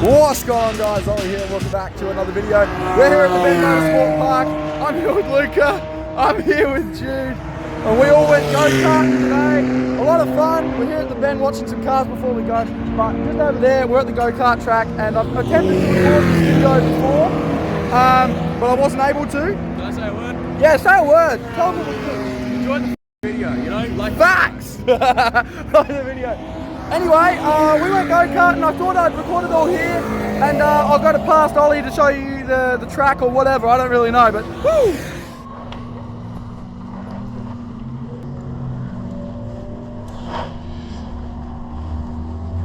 What's going on, guys? Ollie here, welcome back to another video. We're here at the Bend Motorsport Park. I'm here with Luca, I'm here with Jude, and we all went go-karting today. A lot of fun. We're here at the Bend watching some cars before we go, but just over there, we're at the go-kart track, and I've attempted to record this video before, but I wasn't able to. Can I say a word? Yeah, say a word. Tell them what to do. Enjoy the video, you know? Like Facts! Like the video. Anyway, we went go-karting. I thought I'd record it all here, and I'll go to past Ollie to show you the track or whatever. I don't really know, but woo!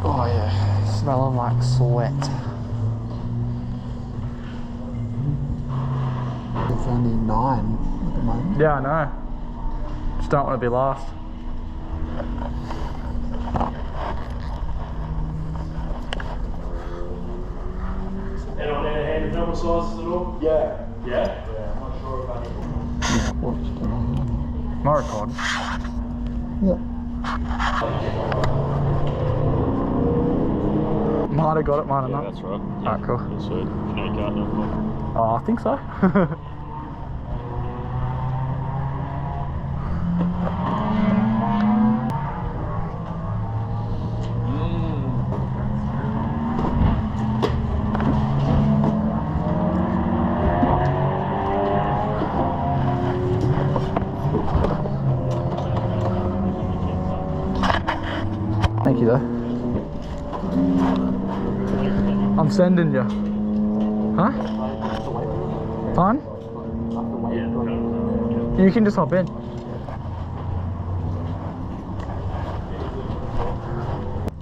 Oh yeah, smelling like sweat. It's only 9 at the moment. Yeah, I know. Just don't want to be last. Anyone in a hand of normal sizes at all? Yeah. Yeah? Yeah, I'm not sure if I need Watched it. My record. Yeah. Might have got it, might have not. that's right. Alright, cool. That's it. You know you can't do it. Oh, I think so. Thank you, though. I'm sending you. Huh? Fine? You can just hop in.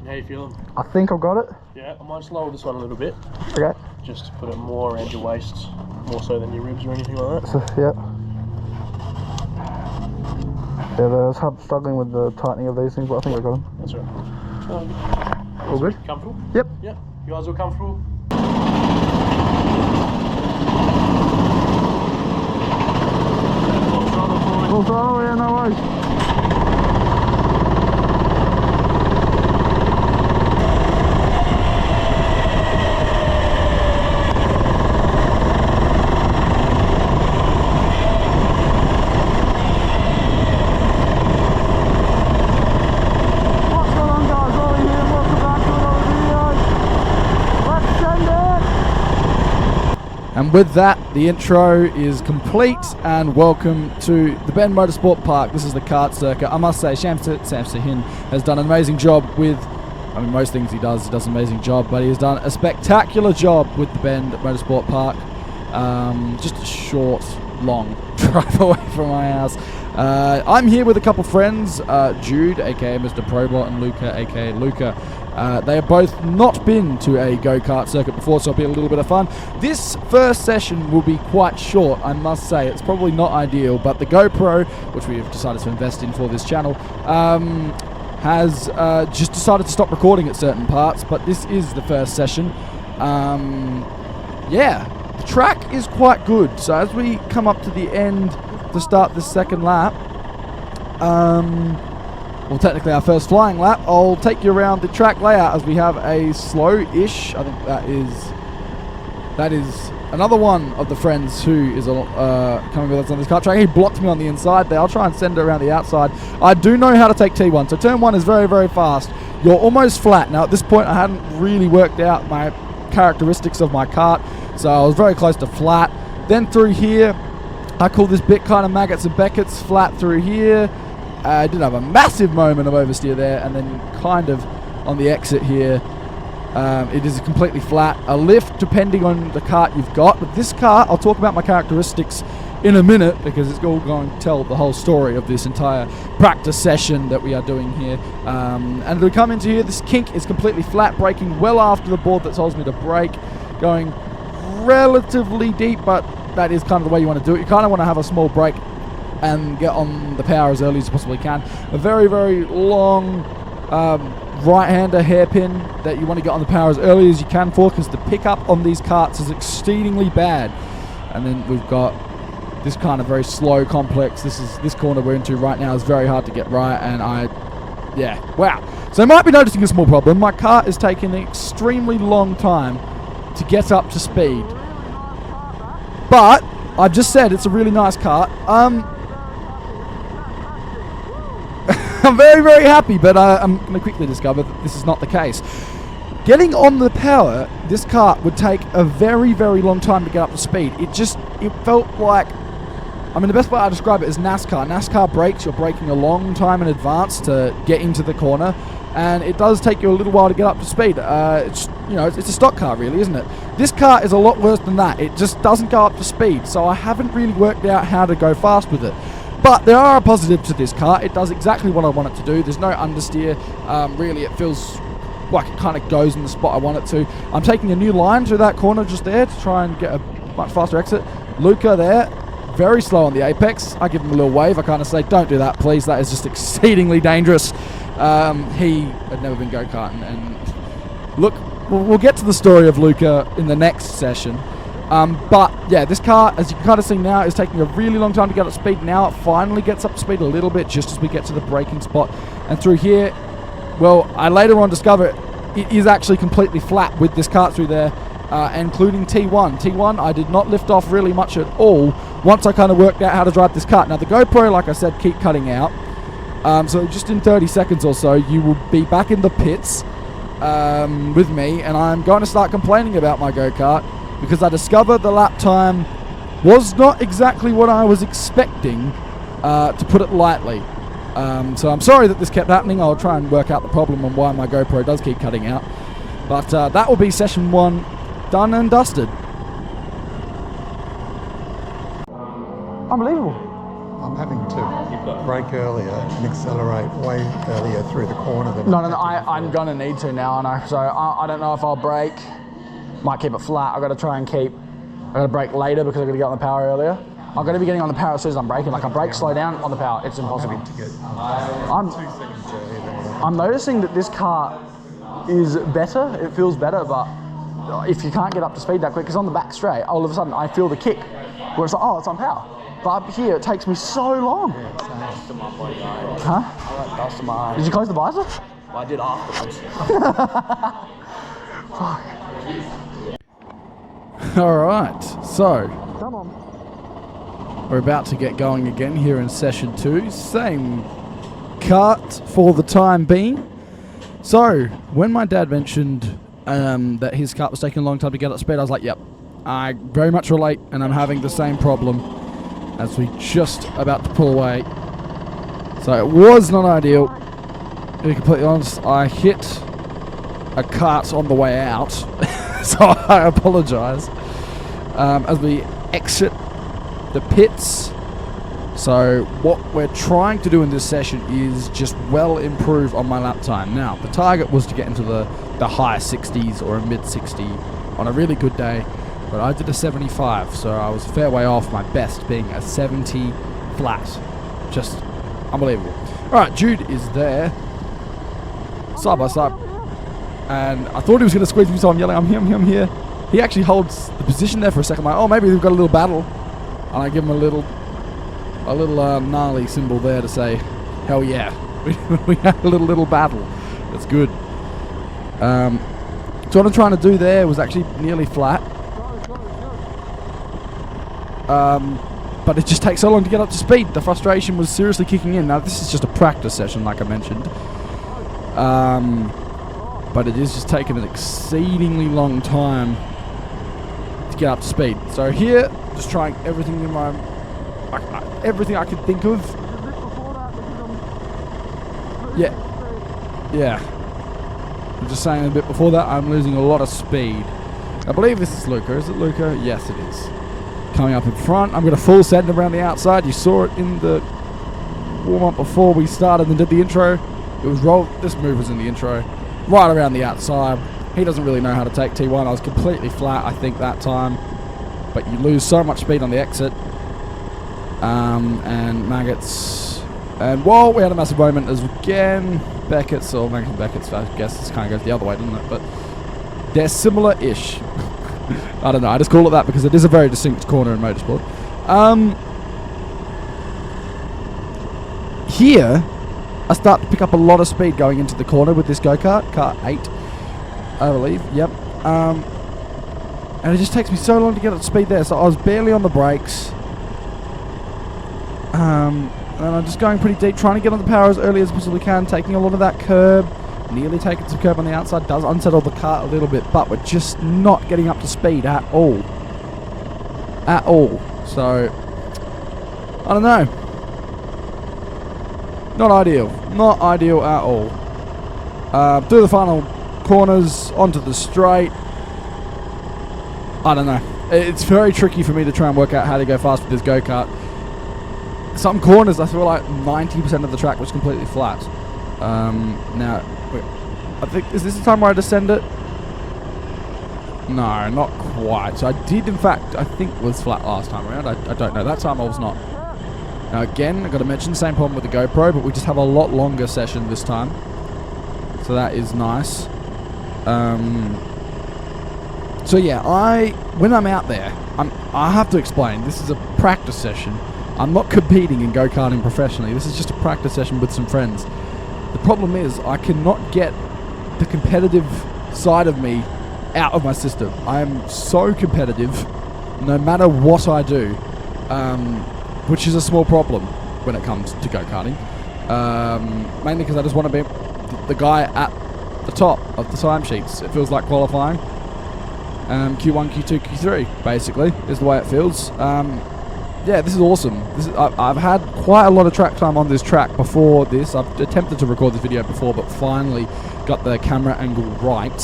How you feeling? I think I've got it. Yeah, I might just lower this one a little bit. Okay. Just to put it more around your waist, more so than your ribs or anything like that. So, yeah. Yeah, I was struggling with the tightening of these things, but I think I got them. That's right. All good? Comfortable? Yep. Yeah. You guys all comfortable? Full throttle, yeah, no worries. What's going on, guys? Ollie here, welcome back to another video. Let's send it! And with that, the intro is complete, and welcome to the Bend Motorsport Park. This is the kart circuit. I must say, Sam Sahin has done an amazing job with, I mean, most things he does an amazing job, but he has done a spectacular job with the Bend Motorsport Park. Just a short, long drive away from my house. I'm here with a couple friends, Jude, aka Mr. Probot, and Luca, aka Luca. They have both not been to a go-kart circuit before, so it'll be a little bit of fun. This first session will be quite short, I must say. It's probably not ideal, but the GoPro, which we have decided to invest in for this channel, has just decided to stop recording at certain parts, but this is the first session. Yeah, the track is quite good, so as we come up to the end to start this second lap, well, technically our first flying lap, I'll take you around the track layout as we have a slow-ish, I think that is another one of the friends who is coming with us on this kart track. He blocked me on the inside there. I'll try and send it around the outside. I do know how to take T1, so turn 1 is very, very fast. You're almost flat. Now, at this point, I hadn't really worked out my characteristics of my kart, so I was very close to flat. Then through here, I call this bit kind of maggots and beckets, flat through here. I did have a massive moment of oversteer there, and then kind of on the exit here, it is completely flat. A lift depending on the kart you've got, but this car, I'll talk about my characteristics in a minute because it's all going to tell the whole story of this entire practice session that we are doing here. And we come into here, this kink is completely flat, braking well after the board that tells me to brake, going relatively deep, but that is kind of the way you want to do it. You kind of want to have a small brake and get on the power as early as you possibly can. A very, very long right-hander hairpin that you want to get on the power as early as you can for, because the pickup on these karts is exceedingly bad. And then we've got this kind of very slow complex. This corner we're into right now is very hard to get right, and Yeah, wow. So you might be noticing a small problem. My car is taking an extremely long time to get up to speed. But I've just said it's a really nice car. I'm very, very happy, but I'm going to quickly discover that this is not the case. Getting on the power, this car would take a very, very long time to get up to speed. It felt like, I mean, the best way I describe it is NASCAR. NASCAR brakes, you're braking a long time in advance to get into the corner, and it does take you a little while to get up to speed. It's a stock car, really, isn't it? This car is a lot worse than that. It just doesn't go up to speed, so I haven't really worked out how to go fast with it. But there are positives to this car. It does exactly what I want it to do. There's no understeer. Really, it feels like it kind of goes in the spot I want it to. I'm taking a new line through that corner just there to try and get a much faster exit. Luca there, very slow on the apex. I give him a little wave. I kind of say, don't do that, please. That is just exceedingly dangerous. He had never been go-karting. And look, we'll get to the story of Luca in the next session. But yeah, this car, as you can kind of see now, is taking a really long time to get up to speed. Now it finally gets up to speed a little bit just as we get to the braking spot. And through here, well, I later on discover it is actually completely flat with this kart through there, including T1. T1, I did not lift off really much at all once I kind of worked out how to drive this kart. Now the GoPro, like I said, keep cutting out. So just in 30 seconds or so, you will be back in the pits with me, and I'm going to start complaining about my go-kart because I discovered the lap time was not exactly what I was expecting, to put it lightly. So I'm sorry that this kept happening. I'll try and work out the problem and why my GoPro does keep cutting out. But that will be session 1 done and dusted. Unbelievable. I'm having to brake earlier and accelerate way earlier through the corner than No, I'm going to need to now, and I don't know if I'll brake. Might keep it flat. I've got to try and keep. I've got to brake later because I've got to get on the power earlier. I'm going to be getting on the power as soon as I'm braking. Like I brake, slow down on the power. It's impossible. I'm noticing that this car is better. It feels better, but if you can't get up to speed that quick, because on the back straight, all of a sudden I feel the kick, where it's like, oh, it's on power. But up here, it takes me so long. Dust in my body eye. Huh? I got dust in my eye. Did you close the visor? Well, I did afterwards. Fuck. All right, so Come on. we're about to get going again here in session 2. Same kart for the time being. So when my dad mentioned that his kart was taking a long time to get up to speed, I was like, yep, I very much relate, and I'm having the same problem as we just about to pull away. So it was not ideal. To be completely honest, I hit a kart on the way out, so I apologise. As we exit the pits, so what we're trying to do in this session is just well improve on my lap time. Now, the target was to get into the high 60s or a mid 60 on a really good day, but I did a 75, so I was a fair way off, my best being a 70 flat. Just unbelievable. Alright, Jude is there, side by side, and I thought he was going to squeeze me, so I'm yelling, I'm here, I'm here, I'm here. He actually holds the position there for a second, like, oh, maybe we've got a little battle, and I give him a little gnarly symbol there to say, hell yeah, we had a little battle. That's good. So what I'm trying to do there was actually nearly flat. But it just takes so long to get up to speed. The frustration was seriously kicking in. Now this is just a practice session, like I mentioned. But it is just taking an exceedingly long time to get up to speed. So here, just trying everything in my... everything I could think of. Yeah. I'm just saying a bit before that, I'm losing a lot of speed. I believe this is Luca. Is it Luca? Yes, it is. Coming up in front. I'm going to full send around the outside. You saw it in the warm-up before we started and did the intro. It was this move was in the intro. Right around the outside. He doesn't really know how to take T1. I was completely flat, I think, that time. But you lose so much speed on the exit. And Maggots. And whoa, we had a massive moment as again. Beckett's, or Beckett's, I guess this kind of goes the other way, doesn't it? But they're similar-ish. I don't know, I just call it that because it is a very distinct corner in motorsport. Here, I start to pick up a lot of speed going into the corner with this go-kart, car 8, I believe, yep. And it just takes me so long to get up to speed there, so I was barely on the brakes. And I'm just going pretty deep, trying to get on the power as early as possibly can, taking a lot of that curb, nearly taking some curb on the outside, does unsettle the car a little bit, but we're just not getting up to speed at all. At all. So, I don't know. Not ideal. Not ideal at all. Through the final corners, onto the straight. I don't know. It's very tricky for me to try and work out how to go fast with this go-kart. Some corners, I feel like 90% of the track was completely flat. Now, I think, is this the time where I descend it? No, not quite. So I did, in fact, I think was flat last time around. I don't know. That time I was not. Now again, I've got to mention, same problem with the GoPro, but we just have a lot longer session this time. So that is nice. So yeah, when I'm out there, I have to explain, this is a practice session. I'm not competing in go-karting professionally. This is just a practice session with some friends. The problem is, I cannot get the competitive side of me out of my system. I am so competitive, no matter what I do, which is a small problem when it comes to go-karting. Mainly because I just want to be the guy at the top of the timesheets. It feels like qualifying. Q1, Q2, Q3, basically, is the way it feels. Yeah, this is awesome. I've had quite a lot of track time on this track before this. I've attempted to record this video before, but finally got the camera angle right.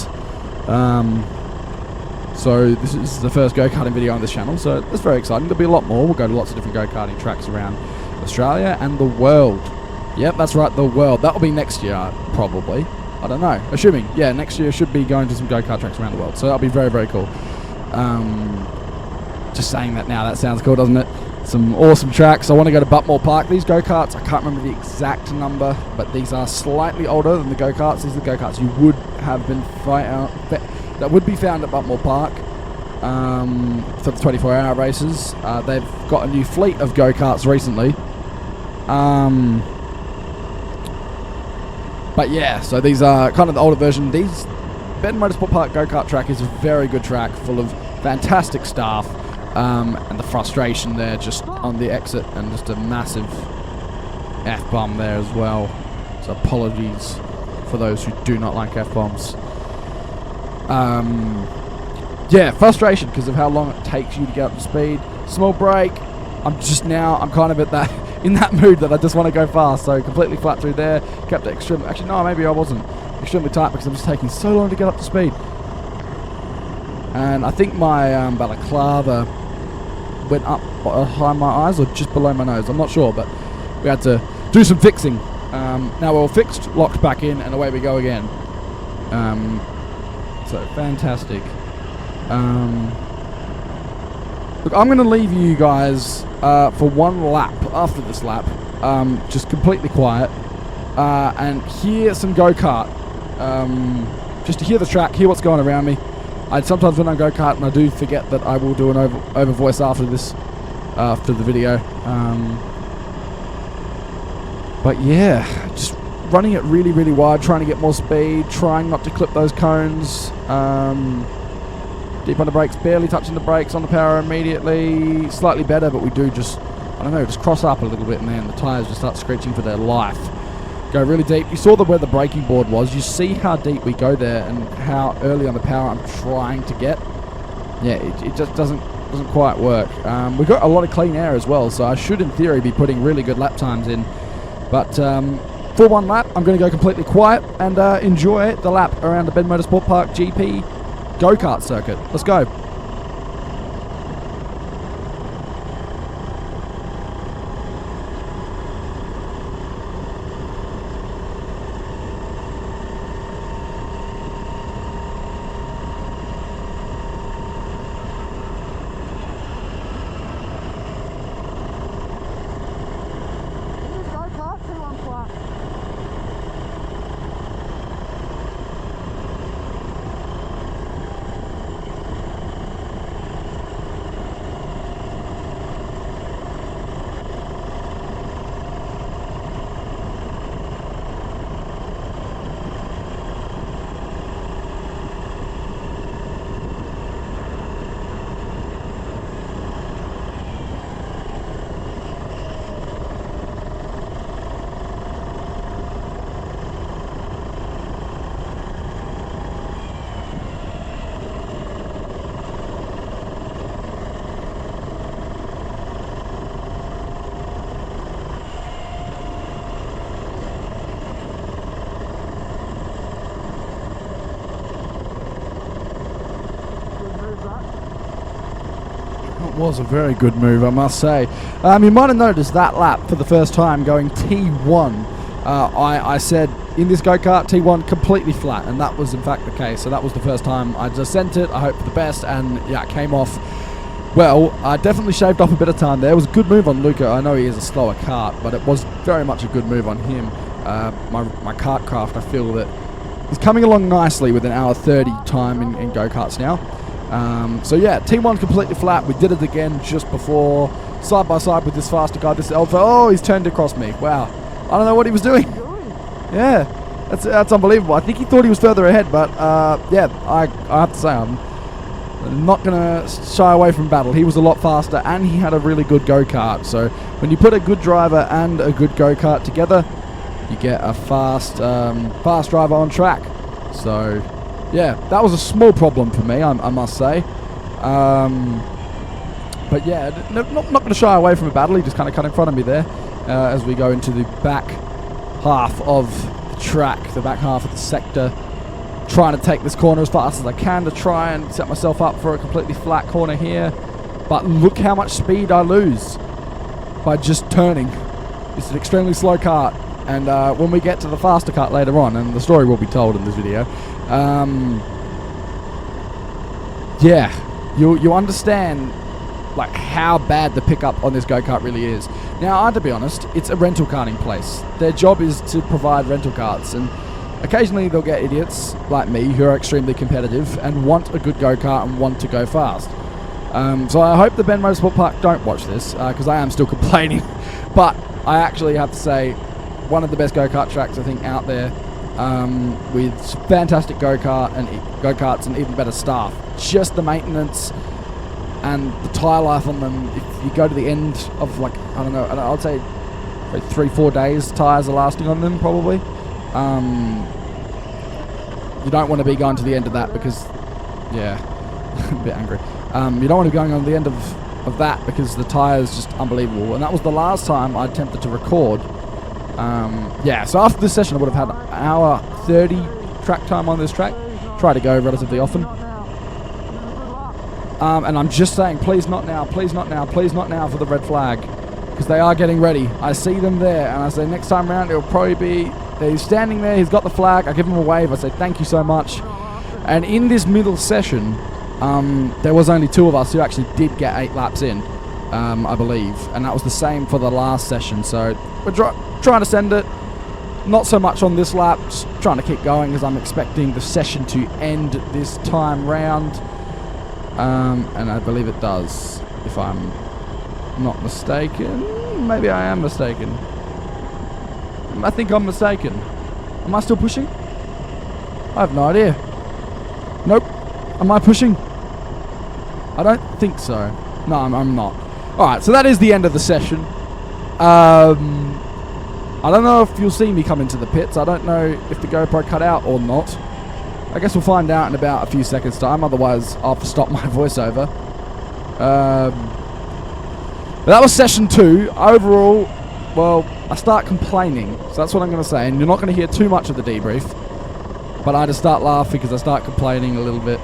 So this is the first go-karting video on this channel, so that's very exciting. There'll be a lot more. We'll go to lots of different go-karting tracks around Australia and the world. Yep, that's right, the world. That'll be next year, probably. I don't know. Assuming, yeah, next year should be going to some go-kart tracks around the world, so that'll be very, very cool. Just saying that now, that sounds cool, doesn't it? Some awesome tracks. I want to go to Butmore Park. These go-karts, I can't remember the exact number, but these are slightly older than the go-karts. These are the go-karts you would have been that would be found at Butmore Park for the 24-hour races. They've got a new fleet of go-karts recently. But yeah, so these are kind of the older version. These Bend Motorsport Park go-kart track is a very good track, full of fantastic staff. And the frustration there just on the exit, and just a massive F-bomb there as well. So apologies for those who do not like F-bombs. Yeah, frustration because of how long it takes you to get up to speed. Small break. I'm kind of at that in that mood that I just want to go fast. So completely flat through there. Kept it extremely. Actually, no, maybe I wasn't extremely tight because I'm just taking so long to get up to speed. And I think my balaclava went up behind my eyes or just below my nose. I'm not sure, but we had to do some fixing. Now we're all fixed, locked back in, and away we go again. So fantastic. Look, I'm going to leave you guys for one lap after this lap, just completely quiet, and hear some go-kart. Just to hear the track, hear what's going around me. Sometimes when I go-kart, and I do forget that I will do an over voice after this, after the video. But yeah, just running it really, really wide, trying to get more speed, trying not to clip those cones. Deep on the brakes, barely touching the brakes, on the power immediately. Slightly better, but we do just, I don't know, just cross up a little bit, and then the tyres just start screeching for their life. Go really deep. You saw where the braking board was. You see how deep we go there and how early on the power I'm trying to get. Yeah, it just doesn't quite work. We've got a lot of clean air as well, so I should in theory be putting really good lap times in. But for one lap, I'm going to go completely quiet and enjoy the lap around the Bend Motorsport Park GP go-kart circuit. Let's go. was a very good move, I must say. You might have noticed that lap for the first time going T1. I said in this go-kart T1 completely flat, and that was in fact the case. So that was the first time I just sent it. I hope for the best, and yeah, it came off well. I definitely shaved off a bit of time there. It was a good move on Luca. I know he is a slower kart, but it was very much a good move on him. My kart craft, I feel that he's coming along nicely with an hour 30 time in go-karts now. So yeah, T1 completely flat. We did it again just before, side by side with this faster guy, this Alpha. Oh, he's turned across me. Wow. I don't know what he was doing. Yeah, that's unbelievable. I think he thought he was further ahead, but yeah, I have to say I'm not going to shy away from battle. He was a lot faster, and he had a really good go-kart. So when you put a good driver and a good go-kart together, you get a fast driver on track. So yeah, that was a small problem for me, I must say. But yeah, not going to shy away from a battle. He just kind of cut in front of me there as we go into the back half of the track, the back half of the sector. Trying to take this corner as fast as I can to try and set myself up for a completely flat corner here. But look how much speed I lose by just turning. It's an extremely slow kart. And when we get to the faster kart later on, and the story will be told in this video, yeah, you understand like how bad the pickup on this go-kart really is. Now, I have to be honest, it's a rental karting place. Their job is to provide rental karts, and occasionally they'll get idiots like me who are extremely competitive and want a good go-kart and want to go fast. So I hope the Bend Motorsport Park don't watch this, because I am still complaining. But I actually have to say, one of the best go-kart tracks I think out there, with fantastic go-karts and even better staff. Just the maintenance and the tyre life on them. If you go to the end of, like, I don't know, I'd say 3-4 days tyres are lasting on them probably. You don't want to be going to the end of that because, yeah, a bit angry. You don't want to be going on the end of that because the tyre's just unbelievable. And that was the last time I attempted to record. Yeah, so after this session I would have had an hour 30 track time on this track. Try to go relatively often. And I'm just saying, please not now, please not now, please not now for the red flag. Because they are getting ready. I see them there, and I say next time round it'll probably be, he's standing there, he's got the flag, I give him a wave, I say thank you so much. And in this middle session, there was only 2 of us who actually did get 8 laps in, I believe. And that was the same for the last session, so we're trying to send it. Not so much on this lap, just trying to keep going because I'm expecting the session to end this time round. And I believe it does, if I'm not mistaken. Maybe I am mistaken. I think I'm mistaken. Am I still pushing? I have no idea. Nope. Am I pushing? I don't think so. No, I'm not. Alright, so that is the end of the session. I don't know if you'll see me come into the pits. I don't know if the GoPro cut out or not. I guess we'll find out in about a few seconds time. Otherwise, I'll have to stop my voiceover. But that was session 2. Overall, well, I start complaining. So that's what I'm going to say. And you're not going to hear too much of the debrief. But I just start laughing because I start complaining a little bit.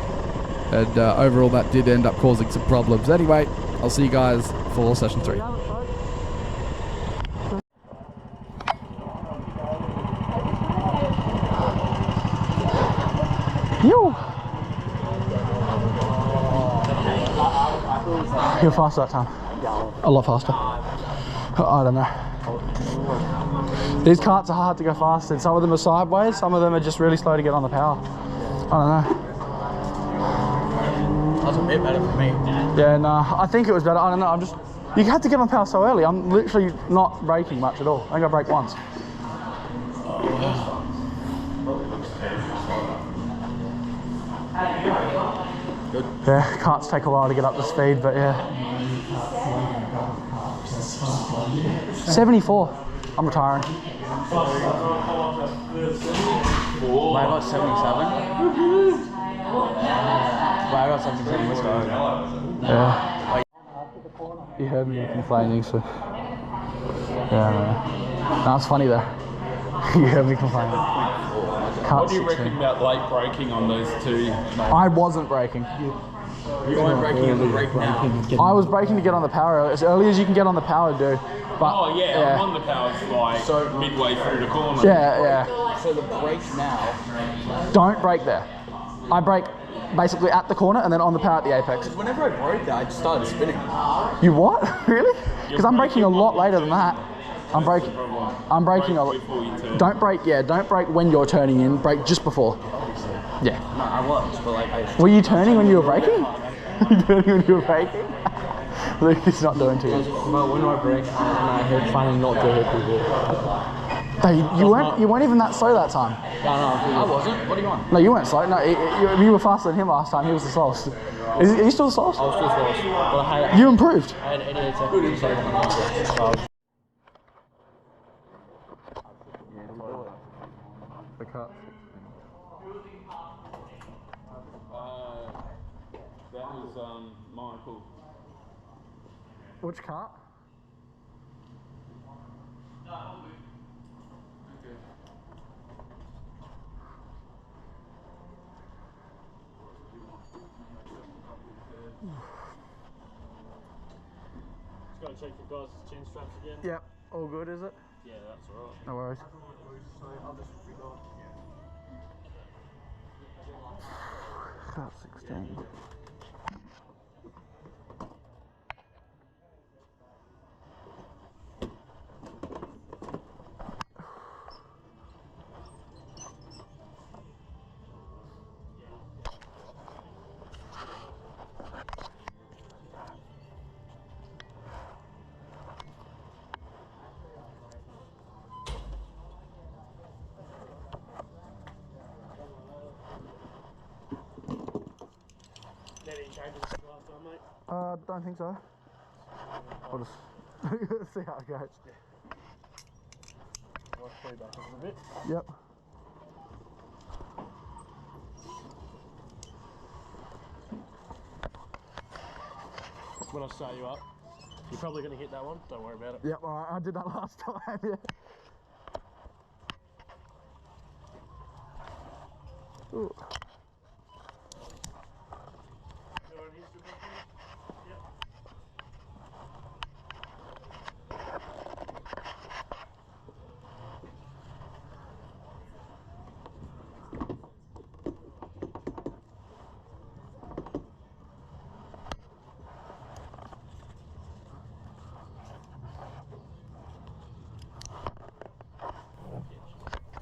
And overall, that did end up causing some problems. Anyway, I'll see you guys for session 3. You're faster that time. A lot faster. I don't know. These karts are hard to go fast in. Some of them are sideways, some of them are just really slow to get on the power. I don't know. That was a bit better for me. Yeah, no, I think it was better. I don't know. You had to get on power so early. I'm literally not braking much at all. I think I brake once. Good. Yeah, karts take a while to get up to speed, but yeah. 74. I'm retiring. Mate, I got 77. Mate, I got 77. Let's go. Yeah. You heard me complaining, so. Yeah, no. That's funny though. You heard me complaining. What do you reckon about late braking on those 2? I wasn't braking. You weren't braking on the brake now. I was braking to get on the power as early as you can get on the power, dude. But, Oh yeah, I'm on the power like midway through the corner. Yeah. So the brake now. Don't brake there. I brake basically at the corner and then on the power at the apex. Whenever I broke that, I just started spinning. You what? Really? Because I'm braking a lot later than that. I'm braking a lot. Don't brake, don't brake when you're turning in, brake just before. Yeah. No, I was, but like I... Were you turning when you were braking? Were you turning when you were braking? Luke is not doing too good. Well, when I brake, and I hit finally not to hit people. You weren't even that slow that time. No, I wasn't. What do you want? No, you weren't slow. No, you were faster than him last time. He was the slowest. Are you still the slowest? I was still slowest. But I had, you improved. I had 88 seconds. The kart. That was Michael. Which cart? Just gotta check your guys' chin straps again. Yep. All good, is it? Yeah, that's alright. No worries. Kart 16. Any changes since last time, mate? Don't think so. I'll just see how it goes. I'll play back a little bit. Yep. When I start you up, you're probably going to hit that one. Don't worry about it. Yep, alright, I did that last time, yeah. Ooh.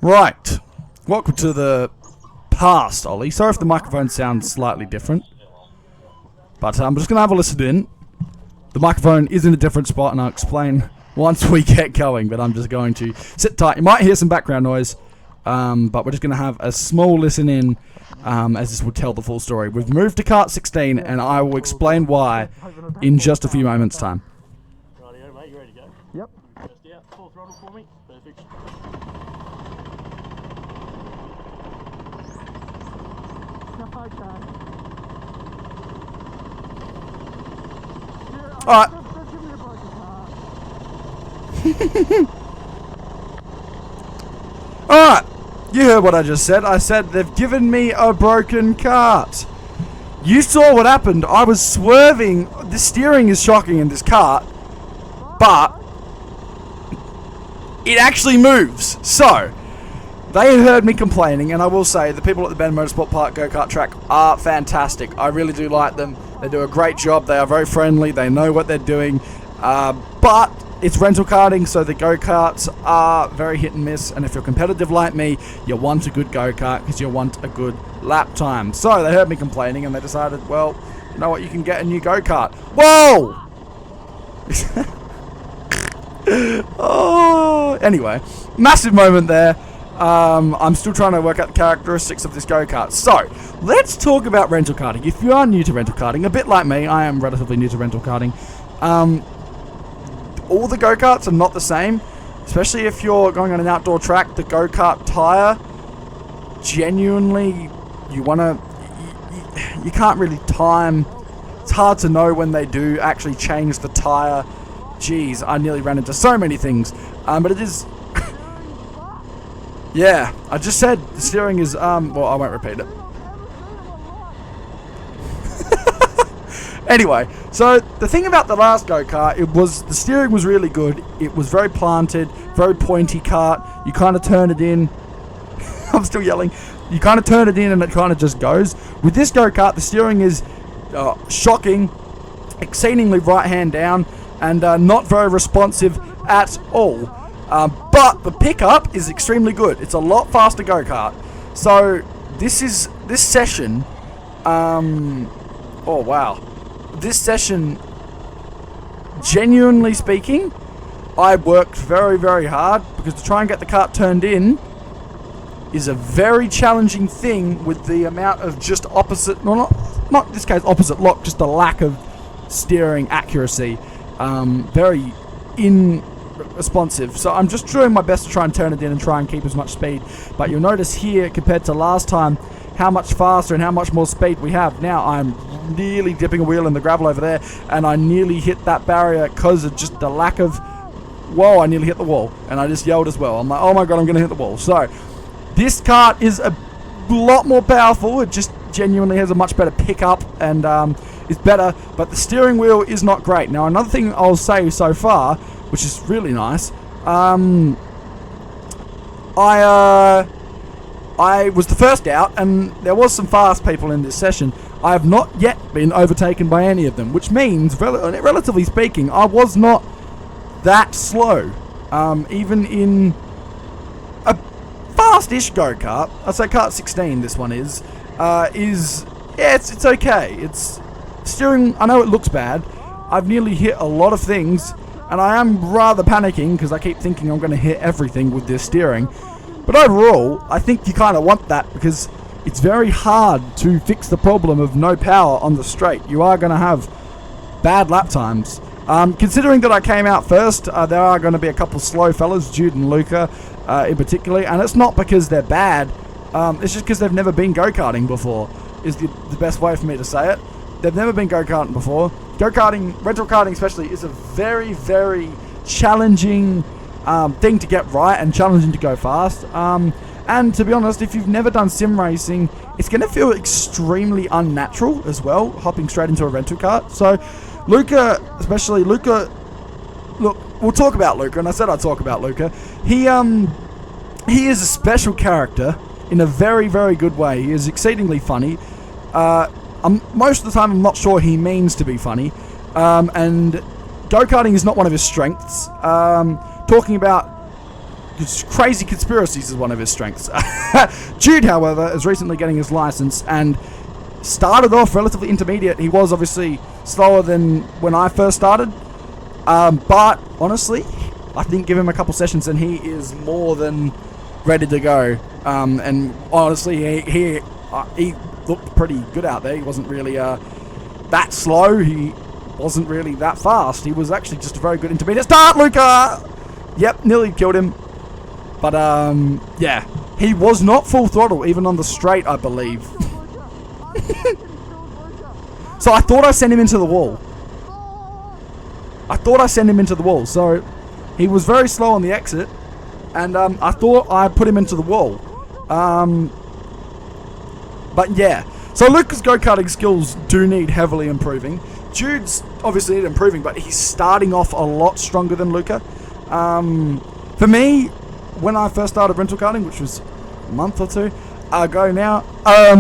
Right, welcome to the past, Ollie. Sorry if the microphone sounds slightly different, but I'm just going to have a listen in. The microphone is in a different spot, and I'll explain once we get going, but I'm just going to sit tight. You might hear some background noise, but we're just going to have a small listen in, as this will tell the full story. We've moved to kart 16, and I will explain why in just a few moments' time. Rightio, mate, you ready to go? Yep. Just out, full throttle for me. Perfect. Alright. Alright, you heard what I just said. I said they've given me a broken cart. You saw what happened. I was swerving. The steering is shocking in this cart, but it actually moves. So, they had heard me complaining, and I will say the people at the Bend Motorsport Park go-kart track are fantastic. I really do like them. They do a great job. They are very friendly. They know what they're doing. But it's rental karting, so the go-karts are very hit and miss. And if you're competitive like me, you want a good go-kart because you want a good lap time. So they heard me complaining, and they decided, well, you know what, you can get a new go-kart. Whoa! Oh, anyway, massive moment there. I'm still trying to work out the characteristics of this go-kart. So, let's talk about rental karting. If you are new to rental karting, a bit like me, I am relatively new to rental karting. All the go-karts are not the same, especially if you're going on an outdoor track. The go-kart tire, genuinely, you can't really time. It's hard to know when they do actually change the tire. Jeez, I nearly ran into so many things. But it is... Yeah, I just said the steering is, well, I won't repeat it. Anyway, so the thing about the last go-kart, the steering was really good. It was very planted, very pointy kart. You kind of turn it in. I'm still yelling. You kind of turn it in and it kind of just goes. With this go-kart, the steering is shocking, exceedingly right hand down, and not very responsive at all. But the pickup is extremely good. It's a lot faster go-kart. So this session, oh wow. This session, genuinely speaking, I worked very, very hard, because to try and get the kart turned in is a very challenging thing with the amount of just opposite, well, not in this case opposite lock, just the lack of steering accuracy. Very irresponsive. So I'm just doing my best to try and turn it in and try and keep as much speed. But you'll notice here, compared to last time, how much faster and how much more speed we have. Now I'm nearly dipping a wheel in the gravel over there, and I nearly hit that barrier because of just the lack of... Whoa, I nearly hit the wall, and I just yelled as well. I'm like, oh my god, I'm going to hit the wall. So this kart is a lot more powerful. It just genuinely has a much better pickup and is better, but the steering wheel is not great. Now, another thing I'll say so far, which is really nice, I was the first out, and there was some fast people in this session. I have not yet been overtaken by any of them, which means, relatively speaking, I was not that slow. Even in a fast-ish go-kart, I'd say kart 16 this one is it's okay. It's steering, I know it looks bad. I've nearly hit a lot of things, and I am rather panicking because I keep thinking I'm going to hit everything with this steering. But overall, I think you kind of want that, because it's very hard to fix the problem of no power on the straight. You are going to have bad lap times. Considering that I came out first, there are going to be a couple slow fellas, Jude and Luca in particular, and it's not because they're bad, it's just because they've never been go-karting before, is the best way for me to say it. They've never been go-karting before. Go-karting, rental karting especially, is a very, very challenging thing to get right and challenging to go fast. And to be honest, if you've never done sim racing, it's going to feel extremely unnatural as well, hopping straight into a rental kart. So Luca, especially Luca, look, we'll talk about Luca, and I said I'd talk about Luca. He is a special character in a very, very good way. He is exceedingly funny. Most of the time I'm not sure he means to be funny. And go-karting is not one of his strengths. Talking about crazy conspiracies is one of his strengths. Jude, however, is recently getting his license and started off relatively intermediate. He was obviously slower than when I first started. But honestly, I think give him a couple sessions and he is more than ready to go. And honestly, he looked pretty good out there. He wasn't really that slow. He wasn't really that fast. He was actually just a very good intermediate start, Luca! Yep, nearly killed him. But, yeah. He was not full throttle, even on the straight, I believe. So I thought I sent him into the wall. So he was very slow on the exit. And I thought I put him into the wall. But yeah. So Luca's go-karting skills do need heavily improving. Jude's obviously need improving, but he's starting off a lot stronger than Luca. For me, when I first started rental karting, which was a month or two ago now, I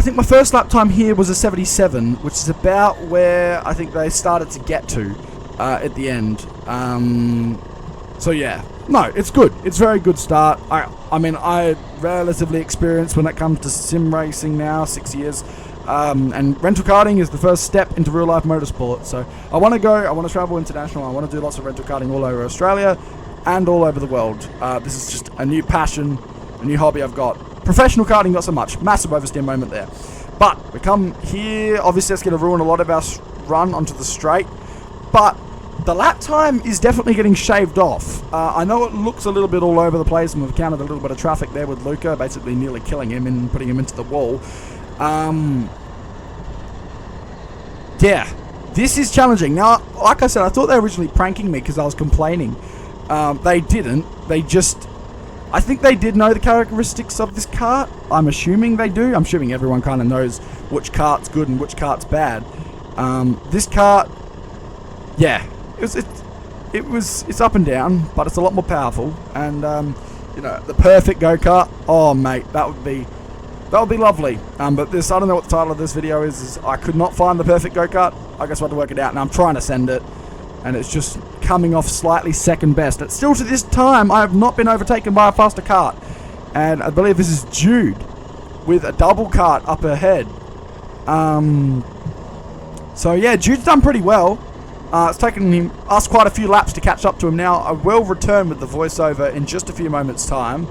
think my first lap time here was a 77, which is about where I think they started to get to at the end. So yeah, no, it's good. It's a very good start. I mean, I'm relatively experienced when it comes to sim racing now, 6 years. And rental karting is the first step into real life motorsport. So I want to travel international. I want to do lots of rental karting all over Australia and all over the world. This is just a new passion, a new hobby I've got. Professional karting, not so much. Massive oversteer moment there. But we come here, obviously that's going to ruin a lot of our run onto the straight. But the lap time is definitely getting shaved off. I know it looks a little bit all over the place, and we've encountered a little bit of traffic there with Luca, basically nearly killing him and putting him into the wall. Yeah, this is challenging. Now, like I said, I thought they were originally pranking me because I was complaining. They didn't. They just... I think they did know the characteristics of this kart. I'm assuming they do. I'm assuming everyone kind of knows which kart's good and which kart's bad. This kart, yeah, it's up and down, but it's a lot more powerful. And you know, the perfect go-kart. Oh, mate, that would be lovely. But this, I don't know what the title of this video is I could not find the perfect go-kart. I guess I had to work it out, and I'm trying to send it, and it's just coming off slightly second best. It's still, to this time, I have not been overtaken by a faster kart, and I believe this is Jude with a double kart up ahead. So yeah, Jude's done pretty well. It's taken us quite a few laps to catch up to him now. I will return with the voiceover in just a few moments' time.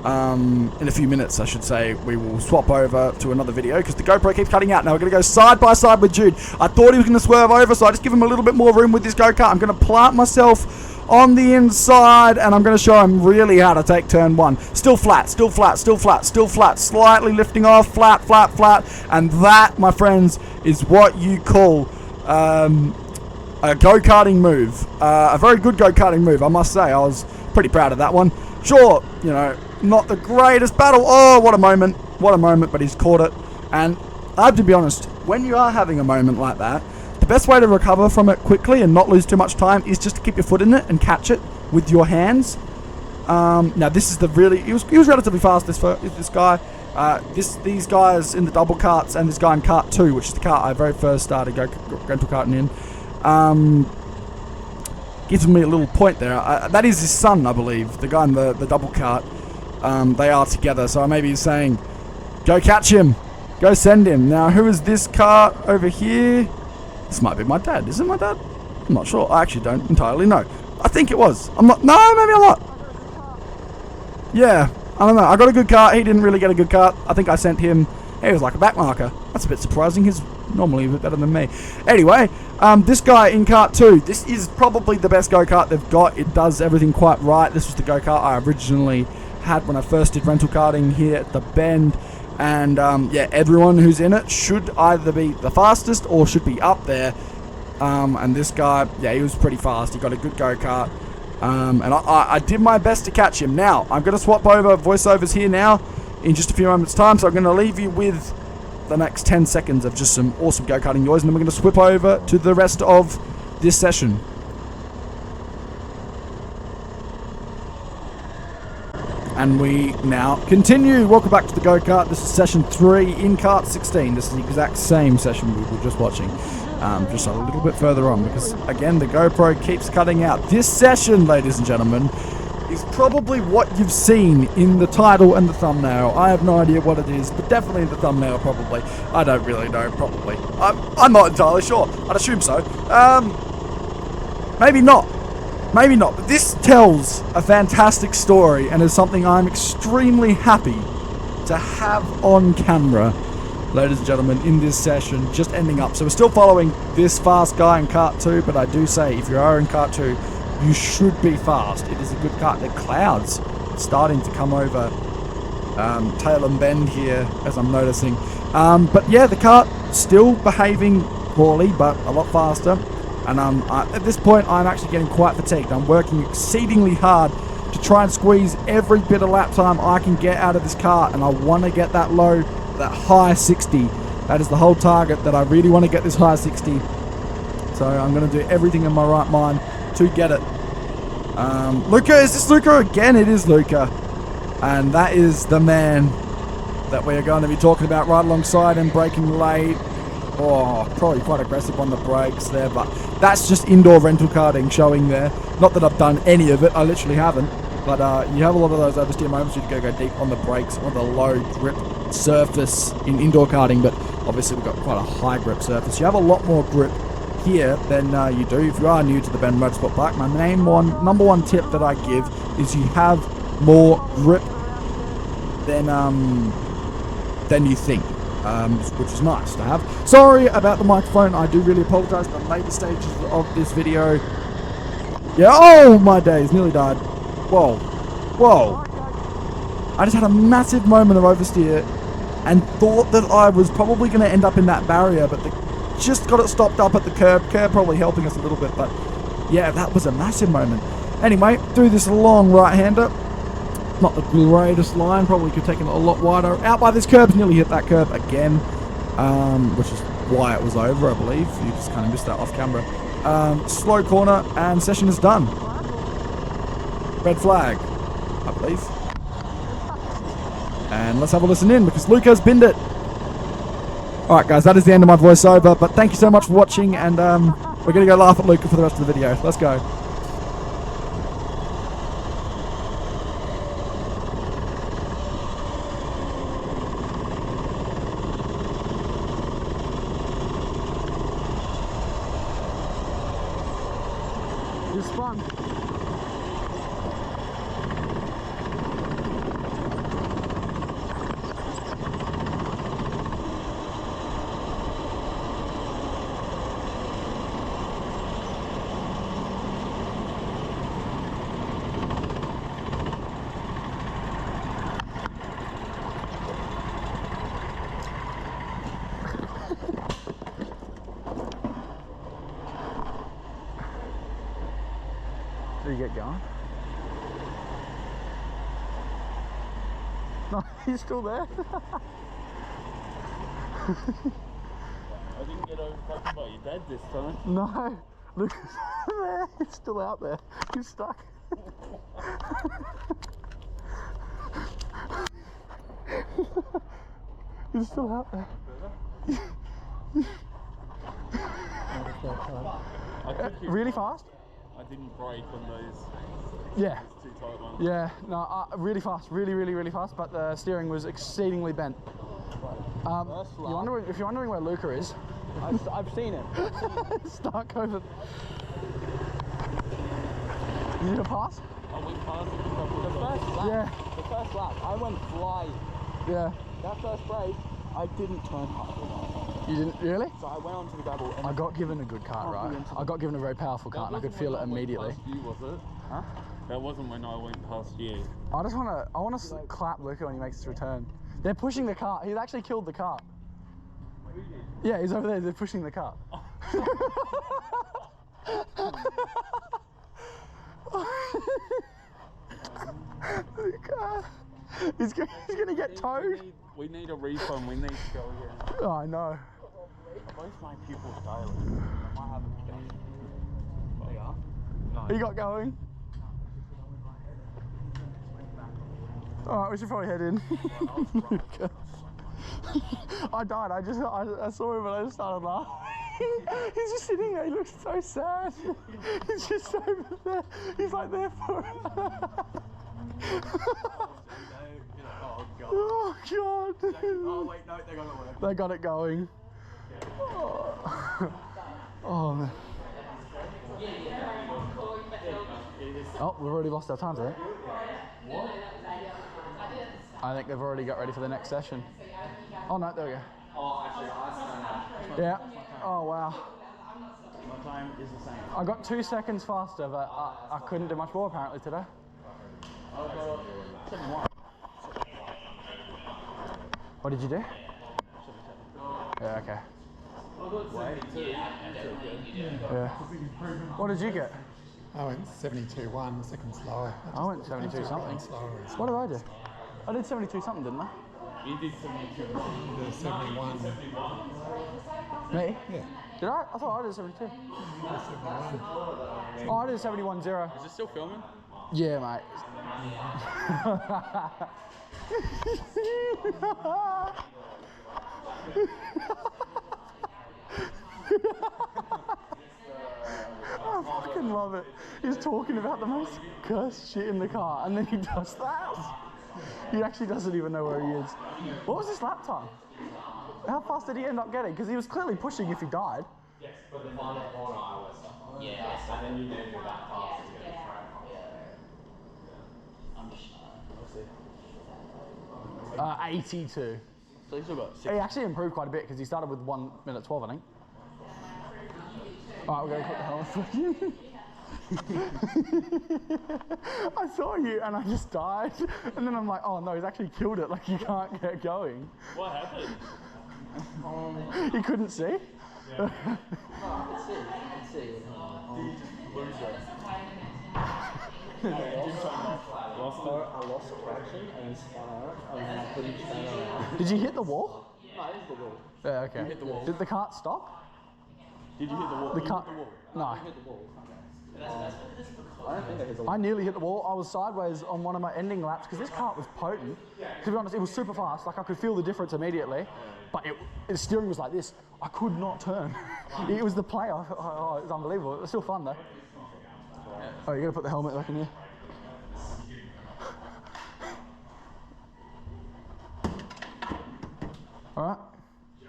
In a few minutes, I should say, we will swap over to another video because the GoPro keeps cutting out. Now we're going to go side by side with Jude. I thought he was going to swerve over, so I just give him a little bit more room with this go-kart. I'm going to plant myself on the inside, and I'm going to show him really how to take turn one. Still flat, still flat, still flat, still flat. Slightly lifting off, flat, flat, flat. And that, my friends, is what you call a go-karting move. A very good go-karting move, I must say. I was pretty proud of that one. Sure, you know, not the greatest battle. Oh, what a moment, but he's caught it. And I have to be honest, when you are having a moment like that, the best way to recover from it quickly and not lose too much time is just to keep your foot in it and catch it with your hands. Now this is the really, he was relatively fast, this guy. These guys in the double karts and this guy in kart 2, which is the kart I very first started rental karting in, gives me a little point there. That is his son, I believe, the guy in the double kart. They are together, so maybe he's saying, go catch him, go send him. Now, who is this kart over here? This might be my dad. Is it my dad? I'm not sure. I actually don't entirely know. I think it was. I'm not. No, maybe I'm not. Yeah, I don't know. I got a good kart. He didn't really get a good kart. I think I sent him. He was like a back marker. That's a bit surprising. He's normally a bit better than me. Anyway, this guy in kart 2. This is probably the best go-kart they've got. It does everything quite right. This was the go-kart I originally had when I first did rental karting here at the Bend. And yeah, everyone who's in it should either be the fastest or should be up there. And this guy, yeah, he was pretty fast. He got a good go-kart. And I did my best to catch him. Now, I'm going to swap over voiceovers here now in just a few moments' time. So I'm going to leave you with the next 10 seconds of just some awesome go-karting noise. And then we're going to swap over to the rest of this session. And we now continue. Welcome back to the go-kart. This is session 3 in kart 16. This is the exact same session we were just watching. Just a little bit further on because, again, the GoPro keeps cutting out. This session, ladies and gentlemen, is probably what you've seen in the title and the thumbnail. I have no idea what it is, but definitely the thumbnail, probably. I don't really know, probably. I'm not entirely sure. I'd assume so. Maybe not. Maybe not, but this tells a fantastic story and is something I'm extremely happy to have on camera, ladies and gentlemen, in this session, just ending up. So we're still following this fast guy in kart 2, but I do say, if you are in kart 2, you should be fast. It is a good kart. The clouds starting to come over Tail and Bend here, as I'm noticing. But yeah, the kart still behaving poorly, but a lot faster. And at this point, I'm actually getting quite fatigued. I'm working exceedingly hard to try and squeeze every bit of lap time I can get out of this kart. And I want to get that low, that high 60. That is the whole target, that I really want to get this high 60. So I'm going to do everything in my right mind to get it. Luca, is this Luca? Again, it is Luca. And that is the man that we are going to be talking about right alongside him, braking late. Oh, probably quite aggressive on the brakes there, but that's just indoor rental karting showing there. Not that I've done any of it, I literally haven't. But you have a lot of those oversteer moments. You go deep on the brakes, on the low grip surface in indoor karting, but obviously we've got quite a high grip surface. You have a lot more grip here than you do if you are new to the Bend Motorsport Park. My number one tip that I give is you have more grip than you think. Which is nice to have. Sorry about the microphone. I do really apologise for the later stages of this video. Yeah, oh my days, nearly died. Whoa. Whoa. I just had a massive moment of oversteer and thought that I was probably going to end up in that barrier, but just got it stopped up at the curb. Curb probably helping us a little bit, but yeah, that was a massive moment. Anyway, through this long right-hander. Not the greatest line, probably could take it a lot wider. Out by this curb, nearly hit that curb again, which is why it was over, I believe. You just kind of missed that off camera. Slow corner, and session is done. Red flag, I believe. And let's have a listen in, because Luca's binned it. Alright guys, that is the end of my voiceover, but thank you so much for watching, and we're going to go laugh at Luca for the rest of the video. Let's go. You spun. Did you get going? No, he's still there. I didn't get overtaken by your dad this time. No, look, there. He's still out there. He's stuck. He's still out there. Really fast? I didn't brake on those. Yeah. Too tight ones. Yeah, no, really fast, really fast, but the steering was exceedingly bent. If you're wondering where Luca is, I've seen him. stuck over. You need a pass? I went past it a couple of times. The first lap. Yeah. The first lap. I went flying. Yeah. That first break, I didn't turn hard enough. You didn't really? So I went onto the gravel and I got given a good cart, right? I got given a very powerful cart, and I could feel it immediately. That wasn't when I went past you, was it? Huh? That wasn't when I went past you. I want to clap Luca when he makes his return. They're pushing the cart. He's actually killed the cart. Yeah, he's over there. They're pushing the cart. Luca, he's gonna get towed. We need a refund. We need to go again. Oh, I know. both my pupils dilated. I might have a today. They are? No. He got going. Alright, we should probably head in. I died. I saw him and I just started laughing. He's just sitting there. He looks so sad. He's just over there. He's like there for. Oh god. Oh god. Oh wait, no, they got it working. They got it going. Oh man. Oh, we've already lost our times, I think. What? I think they've already got ready for the next session. Oh no, there we go. Oh, actually, I Yeah. Oh wow. my time is the same. I got 2 seconds faster, but I couldn't do much more apparently today. What did you do? Yeah, okay. Yeah. What did you get? I went 72.1, a second slower. I went 72 something. Slower is What did I do? I did 72 something, didn't I? You did 72. the 71. Me? Yeah, Did I? I thought I did 72. 71. Oh, I did 71.0. Is it still filming? Yeah, mate. I fucking love it. He's talking about the most cursed shit in the car, and then he does that. He actually doesn't even know where he is. What was his lap time? How fast did he end up getting? Because he was clearly pushing if he died. Yes, but the final corner I was. Yeah, and then you didn't go that fast to get it. 82. So you still got 6. He actually improved quite a bit because he started with 1 minute 12, I think. Alright, we're going to put the helmet on. I saw you and I just died. And then I'm like, oh no, he's actually killed it. Like, you can't get going. What happened? You couldn't see? No, I could see. I could see. Did you just lose it? I lost traction and spun out, and then I couldn't turn around. Did you hit the wall? No, it is the wall. Yeah, okay. You hit the wall. Did the cart stop? Did you hit the wall? The cart. No. You hit the wall. I don't think I hit the wall. I nearly hit the wall. I was sideways on one of my ending laps because this cart was potent. To be honest, it was super fast. Like I could feel the difference immediately, but the steering was like this. I could not turn. It was the play. Oh, it was unbelievable. It was still fun though. Oh, you gotta put the helmet back in here. All right,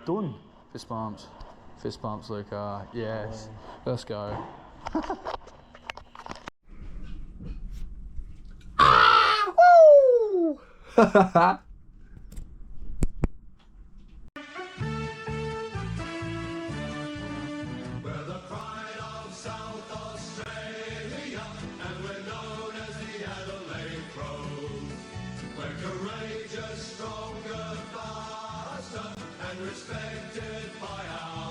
done. Fist bumps, Luca. Yes, let's go. We're the pride of South Australia, and we're known as the Adelaide Crows. We're courageous, stronger, faster, and respected by our